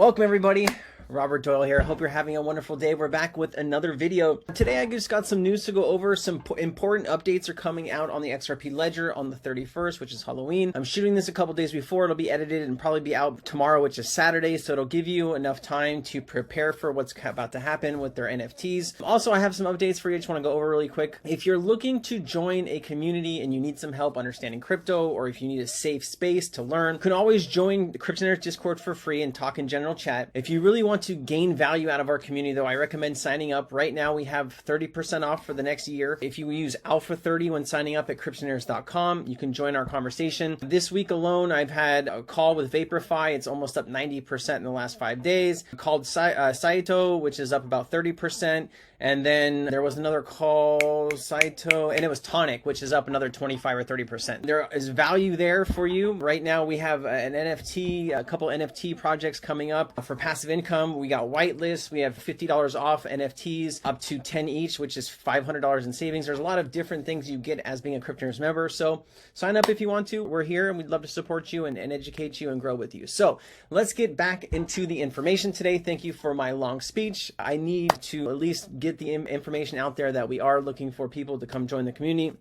Welcome everybody. Robert Doyle here. Hope you're having a wonderful day. We're back with another video. Today I just got some news to go over. Some important updates are coming out on the XRP ledger on the 31st, which is Halloween. I'm shooting this a couple days before. It'll be edited and probably be out tomorrow, which is Saturday. So it'll give you enough time to prepare for what's about to happen with their NFTs. Also, I have some updates for you. I just want to go over really quick. If you're looking to join a community and you need some help understanding crypto, or if you need a safe space to learn, you can always join the Cryptonaires Discord for free and talk in general chat. If you really want to gain value out of our community, though, I recommend signing up. Right now we have 30% off for the next year. If you use Alpha 30 when signing up at cryptonaires.com, you can join our conversation. This week alone, I've had a call with Vaporify. It's almost up 90% in the last 5 days. Called Saito, which is up about 30%. And then there was another call, Saito, and it was Tonic, which is up another 25 or 30%. There is value there for you. Right now we have an NFT, a couple NFT projects coming up for passive income. We got whitelist. We have $50 off NFTs up to 10 each, which is $500 in savings. There's a lot of different things you get as being a Cryptonaires member. So sign up if you want to. We're here and we'd love to support you and educate you and grow with you. So let's get back into the information today. Thank you for my long speech. I need to at least get the information out there that we are looking for people to come join the community.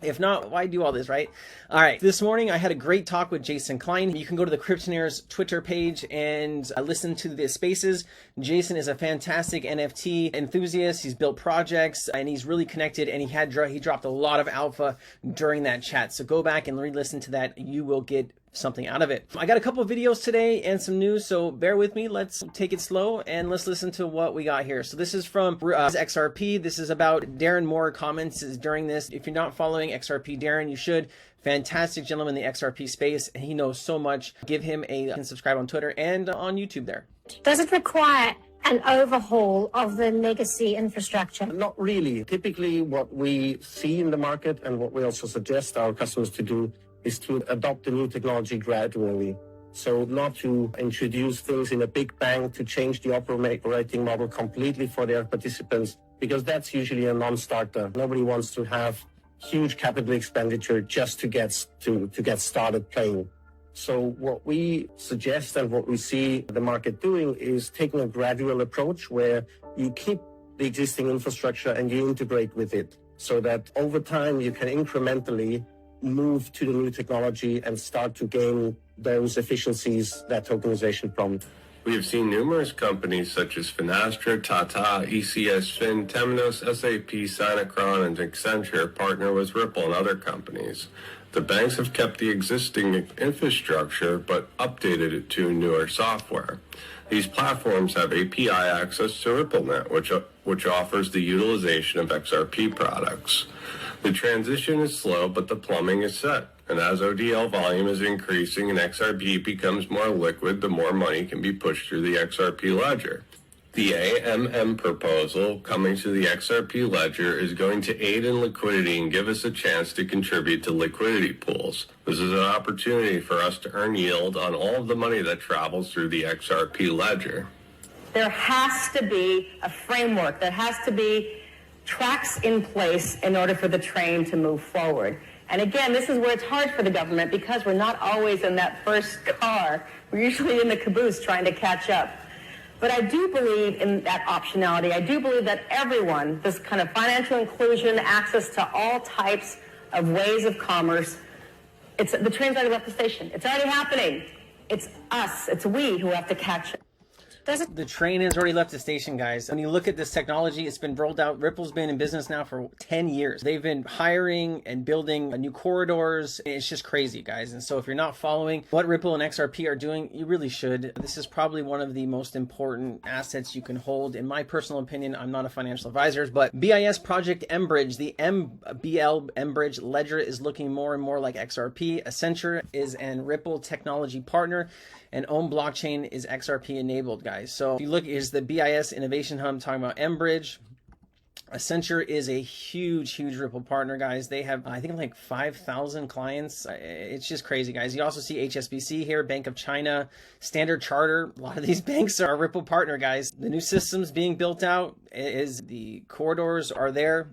If not, why do all this, right? All right. This morning, I had a great talk with Jason Klein. You can go to the Cryptonaires Twitter page and listen to the spaces. Jason is a fantastic NFT enthusiast. He's built projects and he's really connected, and he dropped a lot of alpha during that chat. So go back and re-listen to that. You will get something out of it. I got a couple of videos today and some news, so bear with me. Let's take it slow and let's listen to what we got here. So this is from XRP. This is about Darren Moore comments during this. If you're not following XRP Darren, you should. Fantastic gentleman in the XRP space, and he knows so much. Give him a subscribe on Twitter and on YouTube there. Does it require an overhaul of the legacy infrastructure? Not really. Typically, what we see in the market and what we also suggest our customers to do is to adopt the new technology gradually. So not to introduce things in a big bang to change the operating model completely for their participants, because that's usually a non-starter. Nobody wants to have huge capital expenditure just to get started playing. So what we suggest and what we see the market doing is taking a gradual approach where you keep the existing infrastructure and you integrate with it, so that over time you can incrementally move to the new technology and start to gain those efficiencies that tokenization promised. We have seen numerous companies such as Finastra, Tata, ECS Fin, Temenos, SAP, Synachron, and Accenture partner with Ripple and other companies. The banks have kept the existing infrastructure but updated it to newer software. These platforms have API access to RippleNet, which offers the utilization of XRP products. The transition is slow, but the plumbing is set. And as ODL volume is increasing and XRP becomes more liquid, the more money can be pushed through the XRP ledger. The AMM proposal coming to the XRP ledger is going to aid in liquidity and give us a chance to contribute to liquidity pools. This is an opportunity for us to earn yield on all of the money that travels through the XRP ledger. There has to be a framework. There has to be tracks in place in order for the train to move forward. And again, this is where it's hard for the government, because we're not always in that first car. We're usually in the caboose trying to catch up. But I do believe in that optionality. I do believe that everyone, this kind of financial inclusion, access to all types of ways of commerce, the train's already left the station. It's already happening. It's us, it's we who have to catch up. The train has already left the station, guys. When you look at this technology, it's been rolled out. Ripple's been in business now for 10 years. They've been hiring and building new corridors. It's just crazy, guys. And so if you're not following what Ripple and XRP are doing, you really should. This is probably one of the most important assets you can hold. In my personal opinion, I'm not a financial advisor, but BIS Project Mbridge, the MBL Mbridge ledger is looking more and more like XRP. Accenture is an Ripple technology partner, and Ohm Blockchain is XRP enabled, guys. So if you look, is the BIS Innovation Hub talking about Mbridge. Accenture is a huge Ripple partner, guys. They have, I think, like 5,000 clients. It's just crazy, guys. You also see HSBC here, Bank of China, Standard Charter. A lot of these banks are a Ripple partner, guys. The new systems being built out, the corridors are there.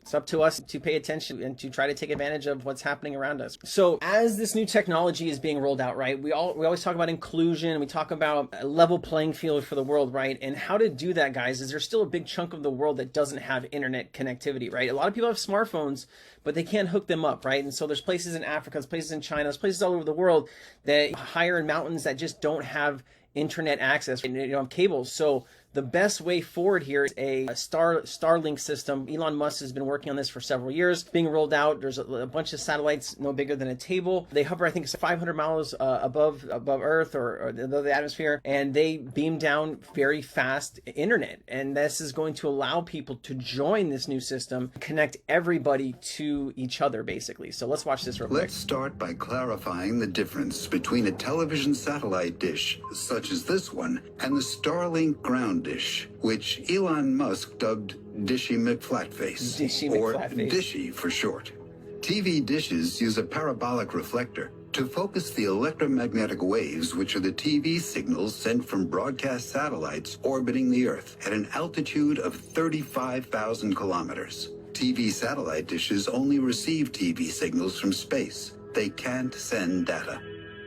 It's up to us to pay attention and to try to take advantage of what's happening around us. So as this new technology is being rolled out, right, we always talk about inclusion. We talk about a level playing field for the world, right? And how to do that, guys, is there's still a big chunk of the world that doesn't have internet connectivity, right? A lot of people have smartphones, but they can't hook them up, right? And so there's places in Africa, there's places in China, there's places all over the world that higher in mountains that just don't have internet access, cables. So the best way forward here is a Starlink system. Elon Musk has been working on this for several years. It's being rolled out. There's a bunch of satellites no bigger than a table. They hover, I think, 500 miles above Earth or above the atmosphere, and they beam down very fast internet. And this is going to allow people to join this new system, connect everybody to each other, basically. So let's watch this real quick. Let's start by clarifying the difference between a television satellite dish, such as this one, and the Starlink ground dish, which Elon Musk dubbed Dishy McFlatface, or Dishy for short. TV dishes use a parabolic reflector to focus the electromagnetic waves, which are the TV signals sent from broadcast satellites orbiting the Earth at an altitude of 35,000 kilometers. TV satellite dishes only receive TV signals from space. They can't send data.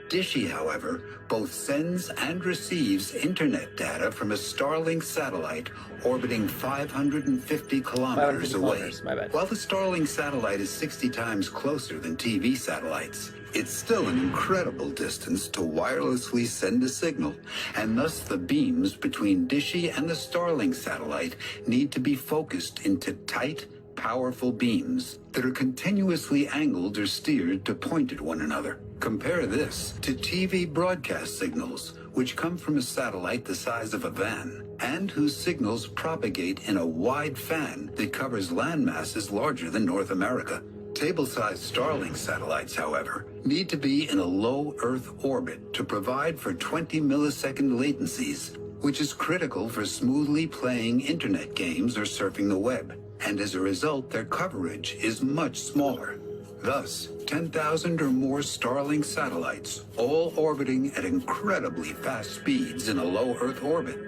Dishy, however, both sends and receives internet data from a Starlink satellite orbiting 550 kilometers away. While the Starlink satellite is 60 times closer than TV satellites, it's still an incredible distance to wirelessly send a signal, and thus the beams between Dishy and the Starlink satellite need to be focused into tight, powerful beams that are continuously angled or steered to point at one another. Compare this to TV broadcast signals, which come from a satellite the size of a van, and whose signals propagate in a wide fan that covers land masses larger than North America. Table-sized Starlink satellites, however, need to be in a low Earth orbit to provide for 20 millisecond latencies, which is critical for smoothly playing internet games or surfing the web. And as a result, their coverage is much smaller. Thus, 10,000 or more Starlink satellites, all orbiting at incredibly fast speeds in a low Earth orbit,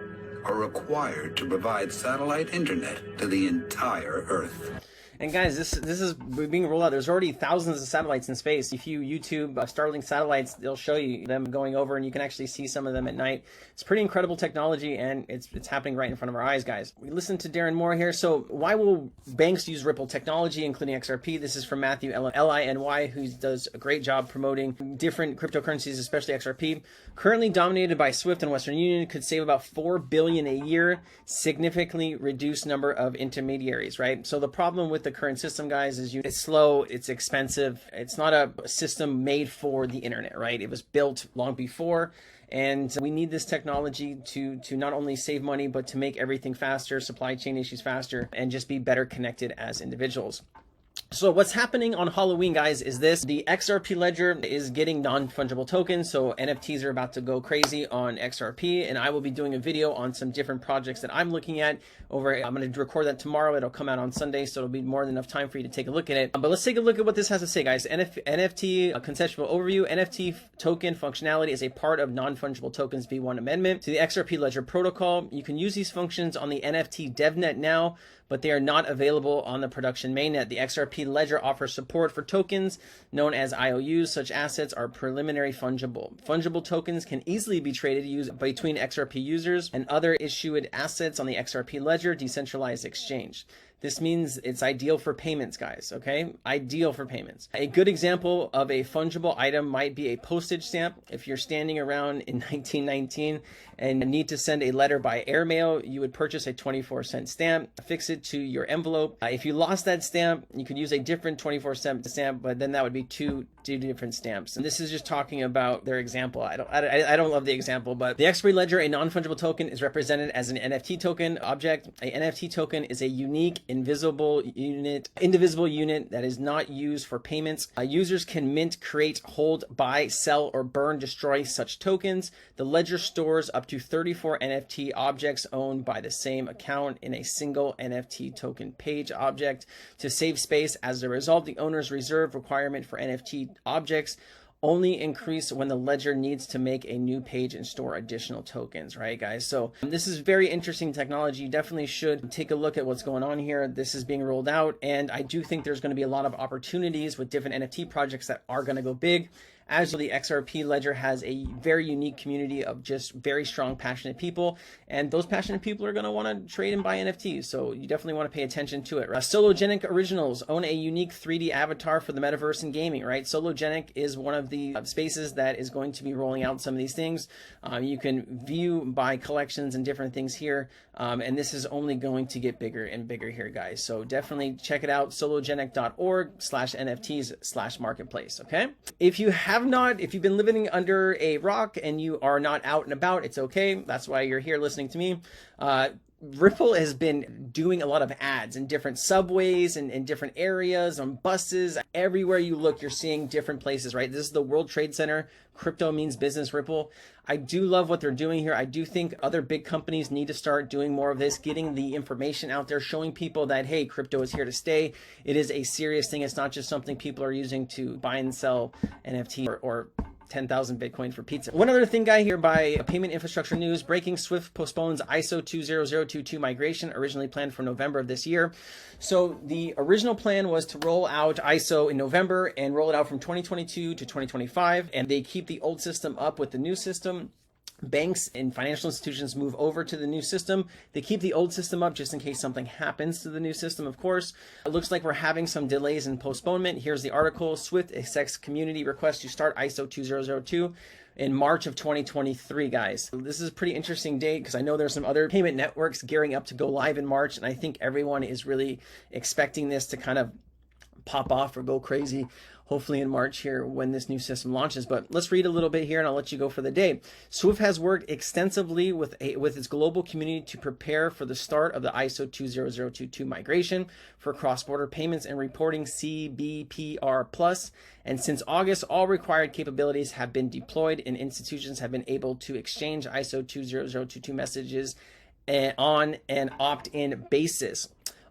are required to provide satellite internet to the entire Earth. And guys, this is being rolled out. There's already thousands of satellites in space. If you YouTube Starlink satellites, they'll show you them going over, and you can actually see some of them at night. It's pretty incredible technology, and it's happening right in front of our eyes, guys. We listened to Darren Moore here. So why will banks use Ripple technology, including XRP? This is from Matthew Liny, who does a great job promoting different cryptocurrencies, especially XRP. Currently dominated by SWIFT and Western Union, could save about $4 billion a year, significantly reduced number of intermediaries, right? So the problem with the current system, guys, is it's slow, it's expensive, it's not a system made for the internet, right? It was built long before, and we need this technology to not only save money, but to make everything faster, supply chain issues faster, and just be better connected as individuals. So what's happening on Halloween, guys, is this. The XRP ledger is getting non-fungible tokens, so NFTs are about to go crazy on XRP, and I will be doing a video on some different projects that I'm looking at I'm going to record that tomorrow. It'll come out on Sunday, so it'll be more than enough time for you to take a look at it. But let's take a look at what this has to say, guys. NFT conceptual overview. NFT token functionality is a part of non-fungible tokens v1 amendment to the XRP ledger protocol. You can use these functions on the NFT DevNet now, but they are not available on the production mainnet. The XRP ledger offers support for tokens known as IOUs. Such assets are preliminary fungible. Fungible tokens can easily be traded between XRP users and other issued assets on the XRP ledger decentralized exchange. This means it's ideal for payments, guys, okay? Ideal for payments. A good example of a fungible item might be a postage stamp. If you're standing around in 1919 and need to send a letter by airmail, you would purchase a 24-cent stamp, affix it to your envelope. If you lost that stamp, you could use a different 24-cent stamp, but then that would be two different stamps. And this is just talking about their example. I don't love the example, but the XRP ledger, a non-fungible token, is represented as an NFT token object. A NFT token is a unique indivisible unit that is not used for payments. Users can mint, create, hold, buy, sell, or burn, destroy such tokens. The ledger stores up to 34 NFT objects owned by the same account in a single NFT token page object to save space. As a result, the owner's reserve requirement for NFT objects only increase when the ledger needs to make a new page and store additional tokens, right, guys? So this is very interesting technology. You definitely should take a look at what's going on here. This is being rolled out, and I do think there's going to be a lot of opportunities with different NFT projects that are going to go big. As the XRP ledger has a very unique community of just very strong, passionate people, and those passionate people are going to want to trade and buy NFTs. So you definitely want to pay attention to it. Sologenic Originals own a unique 3D avatar for the metaverse and gaming, right? Sologenic is one of the spaces that is going to be rolling out some of these things. You can view, buy collections and different things here, and this is only going to get bigger and bigger here, guys. So definitely check it out, sologenic.org/NFTs/marketplace. Okay, if you've been living under a rock and you are not out and about, it's okay. That's why you're here listening to me. Ripple has been doing a lot of ads in different subways and in different areas, on buses. Everywhere you look, you're seeing different places, right? This is the World Trade Center. Crypto means business, Ripple. I do love what they're doing here. I do think other big companies need to start doing more of this, getting the information out there, showing people that, hey, crypto is here to stay. It is a serious thing. It's not just something people are using to buy and sell NFT or 10,000 Bitcoin for pizza. One other thing, guy, here by Payment Infrastructure News, breaking SWIFT postpones ISO 20022 migration, originally planned for November of this year. So the original plan was to roll out ISO in November and roll it out from 2022 to 2025, and they keep the old system up with the new system. Banks and financial institutions move over to the new system. They keep the old system up just in case something happens to the new system, of course. It looks like we're having some delays and postponement. Here's the article. SWIFT accepts community request to start ISO 2002 in March of 2023, guys. This is a pretty interesting date because I know there's some other payment networks gearing up to go live in March, and I think everyone is really expecting this to kind of pop off or go crazy, hopefully in March here when this new system launches. But let's read a little bit here and I'll let you go for the day. SWIFT has worked extensively with its global community to prepare for the start of the ISO 20022 migration for cross-border payments and reporting CBPR+. And since August, all required capabilities have been deployed and institutions have been able to exchange ISO 20022 messages on an opt-in basis.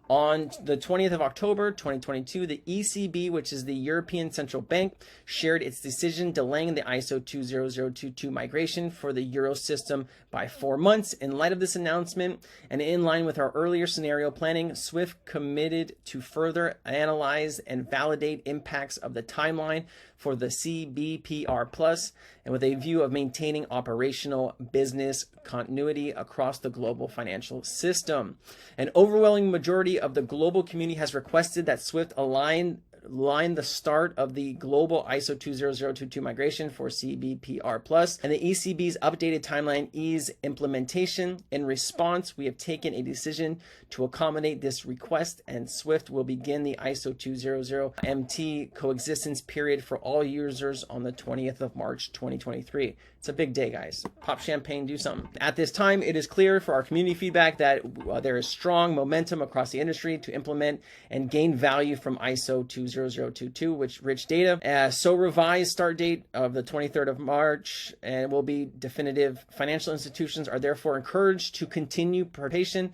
On the 20th of October, 2022, the ECB, which is the European Central Bank, shared its decision delaying the ISO 20022 migration for the Euro system by 4 months. In light of this announcement, and in line with our earlier scenario planning, SWIFT committed to further analyze and validate impacts of the timeline for the CBPR+, and with a view of maintaining operational business continuity across the global financial system. An overwhelming majority of the global community has requested that SWIFT align the start of the global ISO 20022 migration for CBPR+, and the ECB's updated timeline ease implementation. In response, we have taken a decision to accommodate this request, and SWIFT will begin the ISO 200 MT coexistence period for all users on the 20th of March 2023. It's a big day, guys. Pop champagne, do something. At this time, it is clear for our community feedback that there is strong momentum across the industry to implement and gain value from ISO 20022, which rich data. So revised start date of the 23rd of March and will be definitive. Financial institutions are therefore encouraged to continue preparation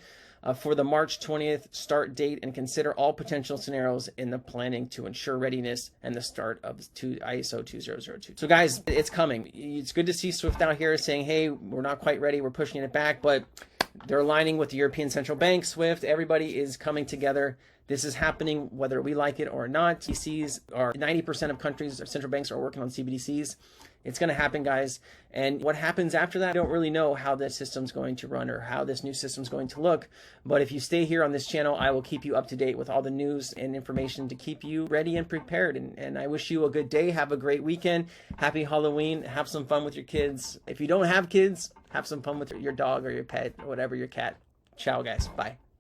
for the March 20th start date and consider all potential scenarios in the planning to ensure readiness and the start of ISO 2002. So guys, it's coming. It's good to see SWIFT out here saying, hey, we're not quite ready, we're pushing it back, but they're aligning with the European Central Bank, SWIFT, everybody is coming together. This is happening whether we like it or not. CBDCs are 90% of countries, central banks are working on CBDCs. It's going to happen, guys. And what happens after that, I don't really know how this system's going to run or how this new system's going to look. But if you stay here on this channel, I will keep you up to date with all the news and information to keep you ready and prepared. And I wish you a good day. Have a great weekend. Happy Halloween. Have some fun with your kids. If you don't have kids, have some fun with your dog or your pet or whatever, your cat. Ciao, guys. Bye.